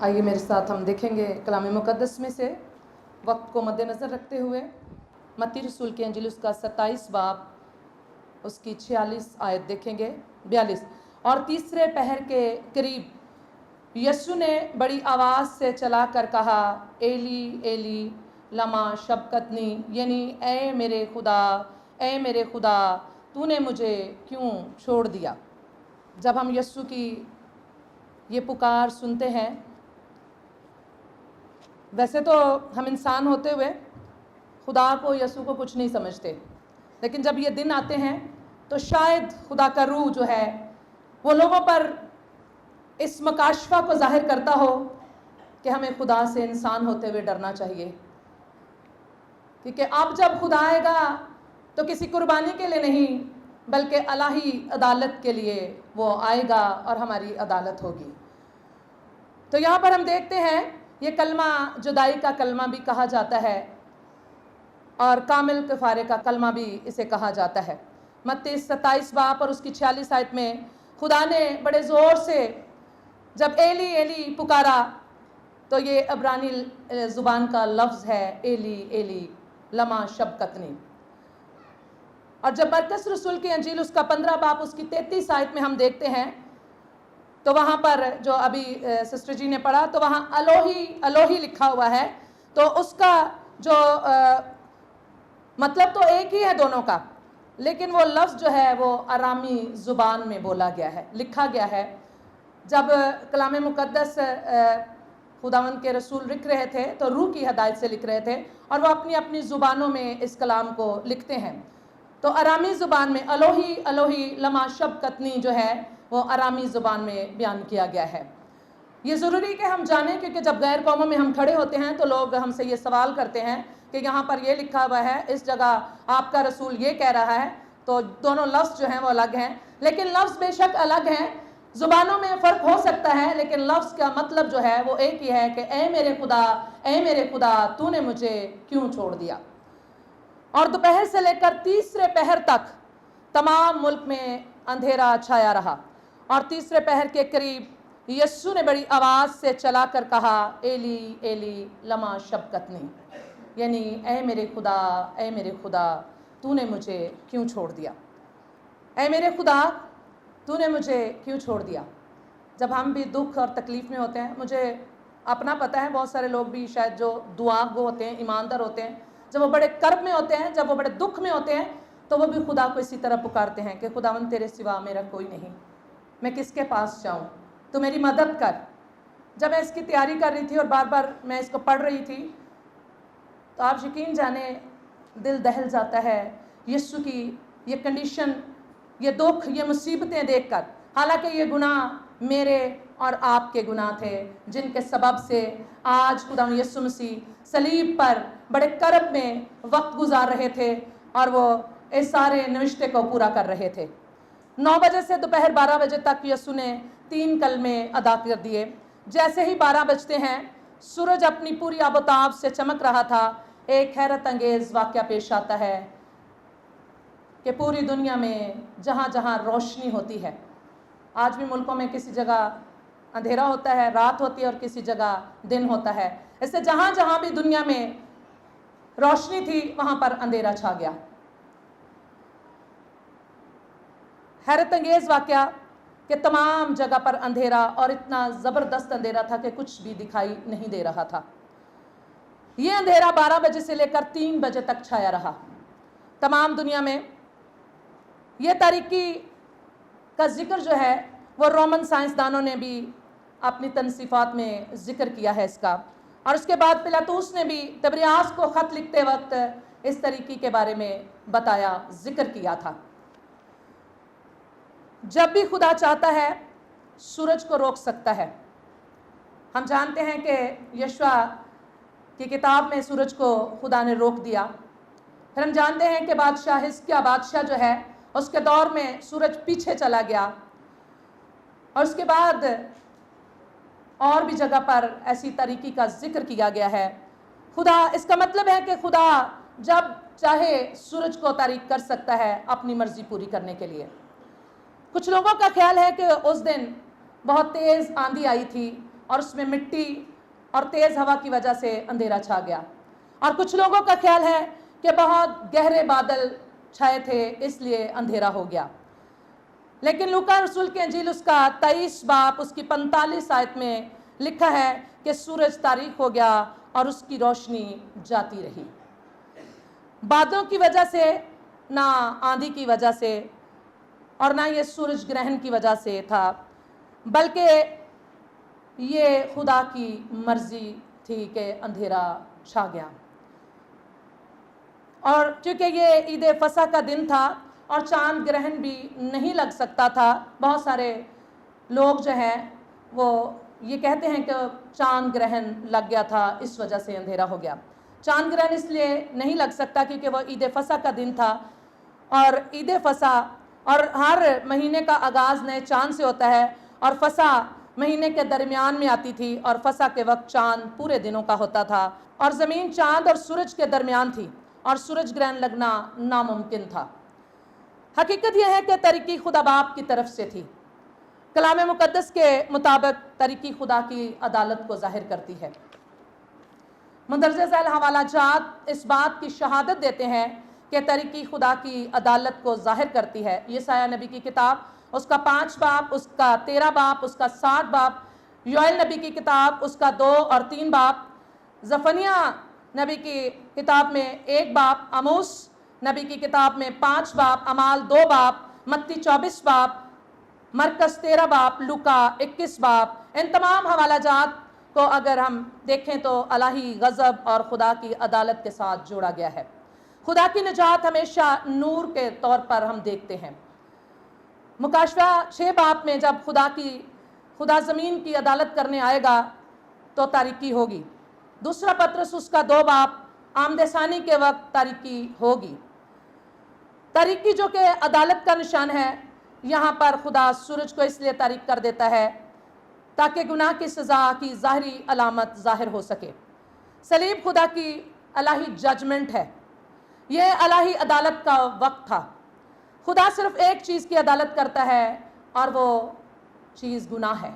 आइए मेरे साथ हम देखेंगे कलाम मुक़द्दस में से वक्त को मद्देनज़र रखते हुए मत्ती रसूल की अंजील उसका 27 बाब उसकी 46 आयत देखेंगे 42। और तीसरे पहर के करीब यीशु ने बड़ी आवाज़ से चला कर कहा, एली एली लमा शबक्तनी, यानी ए मेरे खुदा तूने मुझे क्यों छोड़ दिया। जब हम यीशु की ये पुकार सुनते हैं, वैसे तो हम इंसान होते हुए खुदा को यीशु को कुछ नहीं समझते, लेकिन जब ये दिन आते हैं तो शायद खुदा का रूह जो है वो लोगों पर इस मकाशफा को जाहिर करता हो कि हमें खुदा से इंसान होते हुए डरना चाहिए, क्योंकि अब जब खुदा आएगा तो किसी कुर्बानी के लिए नहीं बल्कि इलाही अदालत के लिए वो आएगा और हमारी अदालत होगी। तो यहाँ पर हम देखते हैं ये कलमा जुदाई का कलमा भी कहा जाता है और कामिल कफ़ारे का कलमा भी इसे कहा जाता है। मत्ती 27 बाब और उसकी 46 आयत में खुदा ने बड़े ज़ोर से जब एली एली पुकारा तो ये अब्रानी ज़ुबान का लफ्ज़ है एली एली लमा शबक्तनी। और जब मरकस रसूल की अंजील उसका 15 बाब उसकी 33 आयत में हम देखते हैं तो वहाँ पर जो अभी सिस्टर जी ने पढ़ा तो वहाँ अलोही अलोही लिखा हुआ है। तो उसका जो मतलब तो एक ही है दोनों का, लेकिन वो लफ्ज़ जो है वो अरामी ज़ुबान में बोला गया है, लिखा गया है। जब कलाम मुक़द्दस खुदावंद के रसूल लिख रहे थे तो रूह की हदायत से लिख रहे थे और वो अपनी अपनी ज़ुबानों में इस कलाम को लिखते हैं। तो अरामी ज़ुबान में अलोही अलोही लमा शबक्तनी जो है वो अरामी ज़ुबान में बयान किया गया है। ये ज़रूरी कि हम जानें, क्योंकि जब गैर कौमों में हम खड़े होते हैं तो लोग हमसे ये सवाल करते हैं कि यहाँ पर ये लिखा हुआ है, इस जगह आपका रसूल ये कह रहा है, तो दोनों लफ्ज़ जो हैं वो अलग हैं। लेकिन लफ्ज़ बेशक अलग हैं, ज़ुबानों में फ़र्क हो सकता है, लेकिन लफ्ज़ का मतलब जो है वो एक ही है कि ए मेरे खुदा तूने मुझे क्यों छोड़ दिया। और दोपहर से लेकर तीसरे पहर तक तमाम मुल्क में अंधेरा छाया रहा और तीसरे पहर के करीब यीशु ने बड़ी आवाज़ से चला कर कहा, एली एली लमा शबक्तनी, यानी ए मेरे खुदा तूने मुझे क्यों छोड़ दिया। ए मेरे खुदा तूने मुझे क्यों छोड़ दिया। जब हम भी दुख और तकलीफ़ में होते हैं, मुझे अपना पता है बहुत सारे लोग भी शायद जो दुआ गो होते हैं, ईमानदार होते हैं, जब वो बड़े कर्ब में होते हैं, जब वो बड़े दुख में होते हैं तो वो भी खुदा को इसी तरह पुकारते हैं कि खुदावंद तेरे सिवा मेरा कोई नहीं, मैं किसके पास जाऊं, तो मेरी मदद कर। जब मैं इसकी तैयारी कर रही थी और बार बार मैं इसको पढ़ रही थी तो आप यकीन जाने दिल दहल जाता है यीशु की ये कंडीशन, ये दुख, ये मुसीबतें देखकर। हालांकि ये गुनाह मेरे और आपके गुनाह थे जिनके सबब से आज खुदा यीशु मसीह सलीब पर बड़े करब में वक्त गुजार रहे थे और वो इस सारे नविश्ते को पूरा कर रहे थे। 9 बजे से दोपहर 12 बजे तक यीशु ने 3 कलमे अदा कर दिए। जैसे ही 12 बजते हैं सूरज अपनी पूरी आबोताब से चमक रहा था। एक हैरत अंगेज़ वाक़या पेश आता है कि पूरी दुनिया में जहाँ जहाँ रोशनी होती है, आज भी मुल्कों में किसी जगह अंधेरा होता है, रात होती है, और किसी जगह दिन होता है। इससे जहाँ जहाँ भी दुनिया में रोशनी थी वहाँ पर अंधेरा छा गया। हैरत अंगेज़ वाक़या कि तमाम जगह पर अंधेरा, और इतना ज़बरदस्त अंधेरा था कि कुछ भी दिखाई नहीं दे रहा था। ये अंधेरा 12 बजे से लेकर 3 बजे तक छाया रहा तमाम दुनिया में। ये तारीकी का जिक्र जो है वो रोमन साइंसदानों ने भी अपनी तनसीफ़ात में ज़िक्र किया है इसका। और उसके बाद पिलातूस ने भी तबरियास को ख़त लिखते वक्त इस तरीक़े के बारे में बताया, ज़िक्र किया था। जब भी खुदा चाहता है सूरज को रोक सकता है। हम जानते हैं कि यशवा की किताब में सूरज को खुदा ने रोक दिया। फिर हम जानते हैं कि बादशाह हिजकिय्याह बादशाह जो है उसके दौर में सूरज पीछे चला गया, और उसके बाद और भी जगह पर ऐसी तरीक़ी का जिक्र किया गया है। खुदा, इसका मतलब है कि खुदा जब चाहे सूरज को तारीक कर सकता है अपनी मर्ज़ी पूरी करने के लिए। कुछ लोगों का ख्याल है कि उस दिन बहुत तेज़ आंधी आई थी اور اس میں مٹی اور تیز ہوا کی وجہ سے اندھیرا چھا گیا، اور کچھ لوگوں کا خیال ہے کہ بہت گہرے بادل چھائے تھے اس لیے اندھیرا ہو گیا۔ لیکن لوکا رسول کی انجیل اس کا 23 باب اس کی 45 آیت میں لکھا ہے کہ سورج تاریک ہو گیا اور اس کی روشنی جاتی رہی۔ بادلوں کی وجہ سے، نہ آندھی کی وجہ سے، اور نہ یہ سورج گرہن کی وجہ سے تھا، بلکہ یہ خدا کی مرضی تھی کہ اندھیرا چھا گیا۔ اور چونکہ یہ عید فصح کا دن تھا اور چاند گرہن بھی نہیں لگ سکتا تھا، بہت سارے لوگ جو ہیں وہ یہ کہتے ہیں کہ چاند گرہن لگ گیا تھا اس وجہ سے اندھیرا ہو گیا۔ چاند گرہن اس لیے نہیں لگ سکتا کیونکہ وہ عید فصح کا دن تھا، اور عید فصح اور ہر مہینے کا آغاز نئے چاند سے ہوتا ہے، اور فصح مہینے کے درمیان میں آتی تھی، اور فصح کے وقت چاند پورے دنوں کا ہوتا تھا، اور زمین چاند اور سورج کے درمیان تھی اور سورج گرہن لگنا ناممکن تھا۔ حقیقت یہ ہے کہ طریقی خدا باپ کی طرف سے تھی۔ کلام مقدس کے مطابق طریقی خدا کی عدالت کو ظاہر کرتی ہے۔ مندرجہ ذیل حوالہ جات اس بات کی شہادت دیتے ہیں کہ طریقی خدا کی عدالت کو ظاہر کرتی ہے۔ یسایہ نبی کی کتاب اس کا 5 باب، اس کا 13 باب، اس کا 7 باب، یوئیل نبی کی کتاب اس کا 2 اور 3 باب، زفنیہ نبی کی کتاب میں 1 باب، عموس نبی کی کتاب میں 5 باب، اعمال 2 باب، متی 24 باب، مرکز 13 باب، لوکا 21 باب۔ ان تمام حوالہ جات کو اگر ہم دیکھیں تو الہی غضب اور خدا کی عدالت کے ساتھ جوڑا گیا ہے۔ خدا کی نجات ہمیشہ نور کے طور پر ہم دیکھتے ہیں۔ مکاشفہ 6 باب میں جب خدا زمین کی عدالت کرنے آئے گا تو تاریکی ہوگی۔ دوسرا پطرس اس کا 2 باب، آمد ثانی کے وقت تاریکی ہوگی۔ تاریکی جو کہ عدالت کا نشان ہے، یہاں پر خدا سورج کو اس لیے تاریک کر دیتا ہے تاکہ گناہ کی سزا کی ظاہری علامت ظاہر ہو سکے۔ صلیب خدا کی الہی ججمنٹ ہے، یہ الہی عدالت کا وقت تھا۔ خدا صرف ایک چیز کی عدالت کرتا ہے اور وہ چیز گناہ ہے۔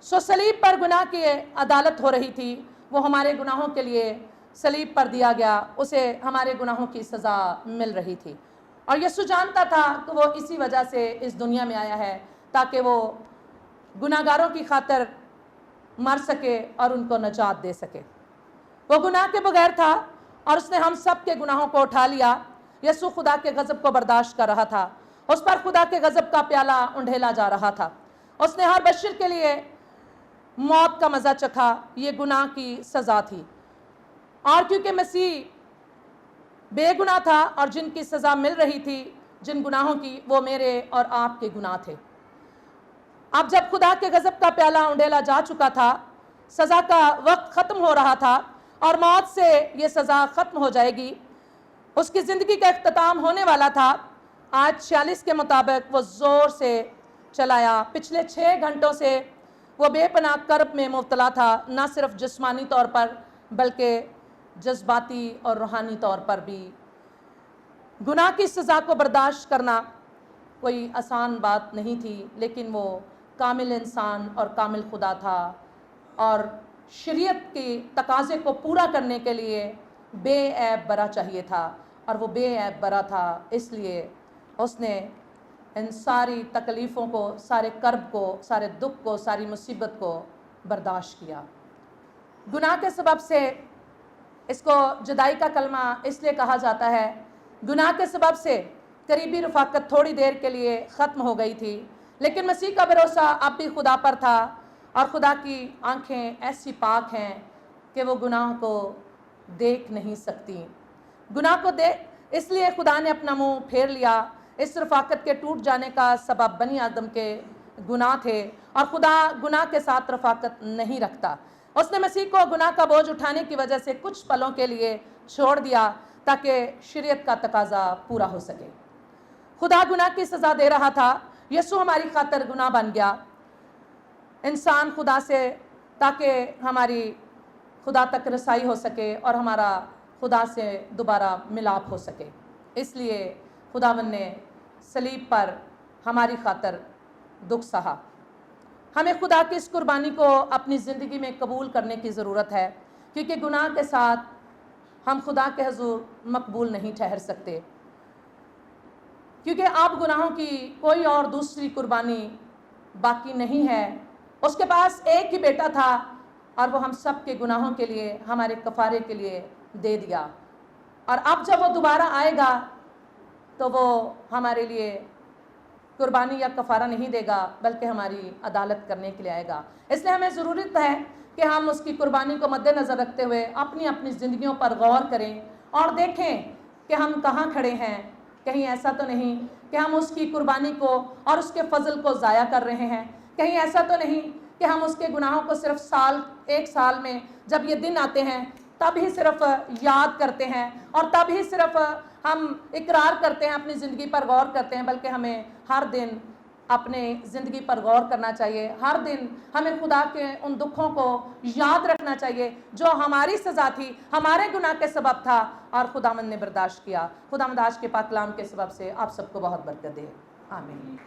صلیب پر گناہ کی عدالت ہو رہی تھی، وہ ہمارے گناہوں کے لیے صلیب پر دیا گیا، اسے ہمارے گناہوں کی سزا مل رہی تھی، اور یسوع جانتا تھا کہ وہ اسی وجہ سے اس دنیا میں آیا ہے تاکہ وہ گناہگاروں کی خاطر مر سکے اور ان کو نجات دے سکے۔ وہ گناہ کے بغیر تھا اور اس نے ہم سب کے گناہوں کو اٹھا لیا۔ یسوع خدا کے غضب کو برداشت کر رہا تھا، اس پر خدا کے غضب کا پیالہ انڈھیلا جا رہا تھا۔ اس نے ہر بشر کے لیے موت کا مزہ چکھا، یہ گناہ کی سزا تھی۔ اور کیونکہ مسیح بے گناہ تھا اور جن کی سزا مل رہی تھی جن گناہوں کی، وہ میرے اور آپ کے گناہ تھے۔ اب جب خدا کے غضب کا پیالہ انڈھیلا جا چکا تھا، سزا کا وقت ختم ہو رہا تھا اور موت سے یہ سزا ختم ہو جائے گی، اس کی زندگی کا اختتام ہونے والا تھا۔ آج 46 کے مطابق وہ زور سے چلایا۔ پچھلے 6 گھنٹوں سے وہ بے پناہ کرب میں مبتلا تھا، نہ صرف جسمانی طور پر بلکہ جذباتی اور روحانی طور پر بھی۔ گناہ کی سزا کو برداشت کرنا کوئی آسان بات نہیں تھی، لیکن وہ کامل انسان اور کامل خدا تھا، اور شریعت کے تقاضے کو پورا کرنے کے لیے بے عیب برا چاہیے تھا، اور وہ بے عیب برا تھا، اس لیے اس نے ان ساری تکلیفوں کو، سارے کرب کو، سارے دکھ کو، ساری مصیبت کو برداشت کیا۔ گناہ کے سبب سے اس کو جدائی کا کلمہ اس لیے کہا جاتا ہے، گناہ کے سبب سے قریبی رفاقت تھوڑی دیر کے لیے ختم ہو گئی تھی، لیکن مسیح کا بھروسہ اب بھی خدا پر تھا، اور خدا کی آنکھیں ایسی پاک ہیں کہ وہ گناہ کو دیکھ نہیں سکتی۔ گناہ کو اس لیے خدا نے اپنا منہ پھیر لیا۔ اس رفاقت کے ٹوٹ جانے کا سبب بنی آدم کے گناہ تھے، اور خدا گناہ کے ساتھ رفاقت نہیں رکھتا۔ اس نے مسیح کو گناہ کا بوجھ اٹھانے کی وجہ سے کچھ پلوں کے لیے چھوڑ دیا تاکہ شریعت کا تقاضا پورا ہو سکے۔ خدا گناہ کی سزا دے رہا تھا، یسوع ہماری خاطر گناہ بن گیا انسان خدا سے، تاکہ ہماری خدا تک رسائی ہو سکے اور ہمارا خدا سے دوبارہ ملاپ ہو سکے۔ اس لیے خداوند نے صلیب پر ہماری خاطر دکھ سہا۔ हमें खुदा की इस कुर्बानी को अपनी ज़िंदगी में कबूल करने की ज़रूरत है, क्योंकि गुनाह के साथ हम खुदा के हुजूर मकबूल नहीं ठहर सकते, क्योंकि अब गुनाहों की कोई और दूसरी कुर्बानी बाकी नहीं है। उसके पास एक ही बेटा था और वो हम सब के गुनाहों के लिए, हमारे कफ़ारे के लिए दे दिया। और अब जब वो दोबारा आएगा तो वो हमारे लिए कुर्बानी या कफ़ारा नहीं देगा, बल्कि हमारी अदालत करने के लिए आएगा। इसलिए हमें ज़रूरत है कि हम उसकी कुर्बानी को मद्देनज़र रखते हुए अपनी अपनी ज़िंदगियों पर गौर करें और देखें कि हम कहाँ खड़े हैं। कहीं ऐसा तो नहीं कि हम उसकी कुर्बानी को और उसके फजल को ज़ाया कर रहे हैं। कहीं ऐसा तो नहीं कि हम उसके गुनाहों को सिर्फ एक साल में जब ये दिन आते हैं तब ही सिर्फ याद करते हैं और तब ही सिर्फ हम इकरार करते हैं, अपनी ज़िंदगी पर गौर करते हैं, बल्कि हमें हर दिन अपने ज़िंदगी पर गौर करना चाहिए। हर दिन हमें खुदा के उन दुखों को याद रखना चाहिए जो हमारी सज़ा थी, हमारे गुनाह के सबब था और खुदावंद ने बर्दाश्त किया। खुदावंद आज के पाक कलाम के सबब से आप सबको बहुत बरकत दे। आमीन।